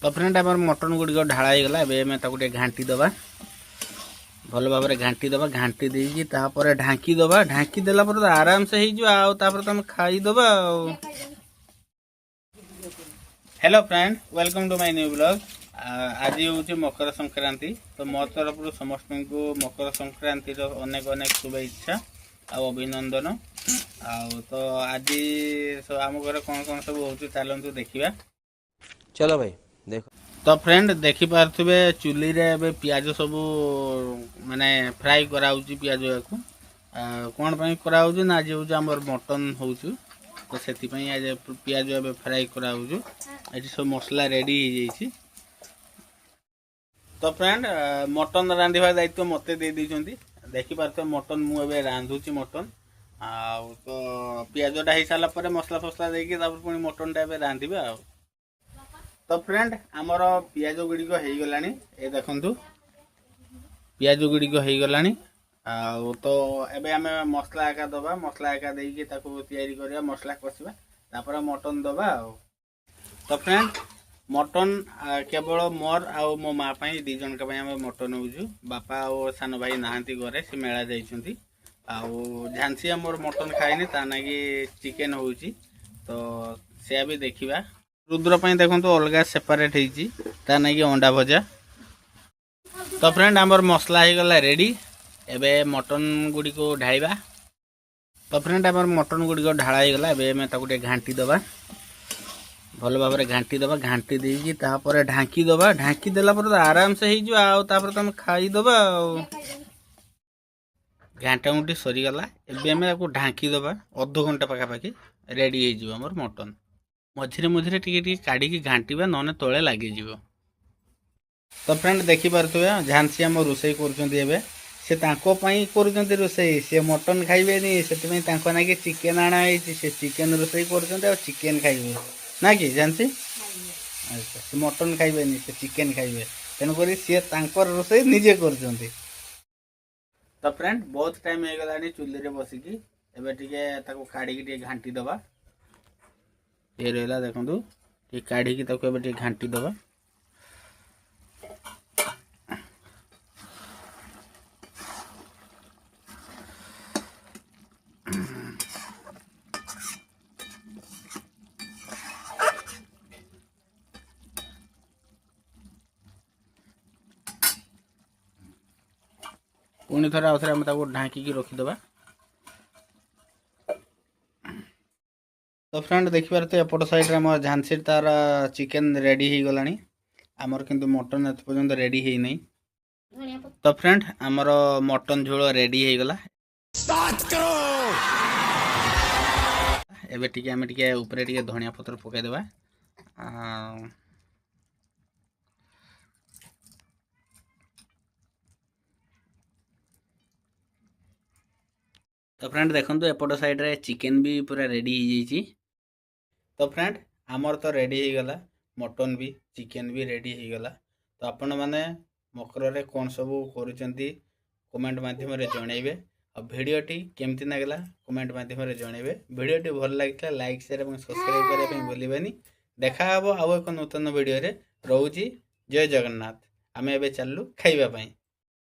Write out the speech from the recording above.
तो फ्रेंड आम मटन गुड़िक ढाला होगा एवं घाटी दबा भल भाव घाटी दबा घाटी देकी ढांकी दबा ढांकी देला पर आराम से हो तुम खाईदबा। Hello friend welcome to my new blog. आज हूँ मकर संक्रांति तो मो तरफ समस्त को मकर संक्रांति अनेक अनेक शुभेच्छा अभिनंदन। तो आज आम घर कौन कौन सब हो चलतु देखा। चलो भाई देखो। तो फ्रेंड देखी पारे चुली रे पियाज सब माने फ्राई कराऊँ पियाज या कौन कराऊँ ना आज हूँ आम मटन हो तो से आज पियाज ए फ्राई कराऊँ ये सब मसला रेडी हो जाइए। तो फ्रेंड मटन रांधिबा दायित्व मते दे देइछंती देखि पारते मटन मु एबे रांधुची मटन आ तो पियाजटा हो सारा पर मसला फसला देकी तापर पुणी मटनटा एबे रांधिबा आ। तो फ्रेंड आमर पियाज गुड़िक हो गलानी ए देखंतु पियाज गुड़िक हो गलानी तो एबे आमे मसला एका दबा मसला एका देकी ताको तैयारी करिया मसला कसिबा तापर मटन दबा आ। तो फ्रेंड मटन केवल मोर आउ मो माँ दी जन आम मटन होजु बापा और सान भाई नहांती घरे से मेला जाइछंती झांसी मोर मटन खाएनी ता नागी चिकेन होउची तो से भी देखिबा। रुद्र देखो तो अलग सेपरेट होता नाकि अंडा भजा। तो फ्रेंड आमर मसला हो गला रेडी एबे मटन गुड़ी को ढाइबा। तो फ्रेंड आमर मटन गुड़ी को ढाला हो गला एबे घाटी दबा भल भाव घाटी दबा घाटी देकी ढांकी दबा ढांकी देला पर आराम से हो तुम खाईदबा। घाटा गुटी सरीगला एबे ढांकी दबा अध घंटा पाखापाखि रेडी हो आमर मटन मझिरे मझिरे टिके काढ़ी घाटिबा नने तले लगे। तो फ्रेंड देखी पारे झांसी आम रोसई कर रोसई सी मटन खाइबेनी से नाकि चिकेन आना से चिकेन रोसई कर चिकेन खाइबे ना कि झांसी अच्छा से मटन खाइबेनी से चिकेन खाइबे तेणुक सी रोसई निजे कर। तो फ्रेंड बहुत टाइम हो गलानी चुली रे बसिकी एबे टिके ताको काढ़ी घाटी दबा ये रहा देखो ये काढ़ी घाटी दबा। पुणी थोड़ा आउथरे हम ताको ढांकी रखीदबा। तो फ्रेंड देखिए तो एपट साइड आम झांसी तार चिकेन रेडी हो गलानी आमर किंतु मटन एत पर्यंत रेडी है नहीं। तो फ्रेंड आमर मटन झोल रेडी हो गला एबे टिके आमे टिके ऊपर टिके धनिया पत्र पकाई देबा। तो फ्रेंड देखो एपट साइड रे चिकेन भी पूरा रेडी हो जाइए। तो फ्रेंड आमर तो रेडी हो गला मटन भी चिकेन भी रेडी हो गला। तो आपण मैंने मकर रे कौन सब करुचंती कमेंट माध्यम रे जणैबे और वीडियोटी केमती लागला कमेंट माध्यम रे जणैबे। वीडियोटी भल लागिला लाइक शेयर और सब्सक्राइब करबा पे भूलिबेनी। देखा हबो आउ एक नूतन वीडियो रे रहूची। जय जगन्नाथ। आमे एबे चललु खाइबा पई।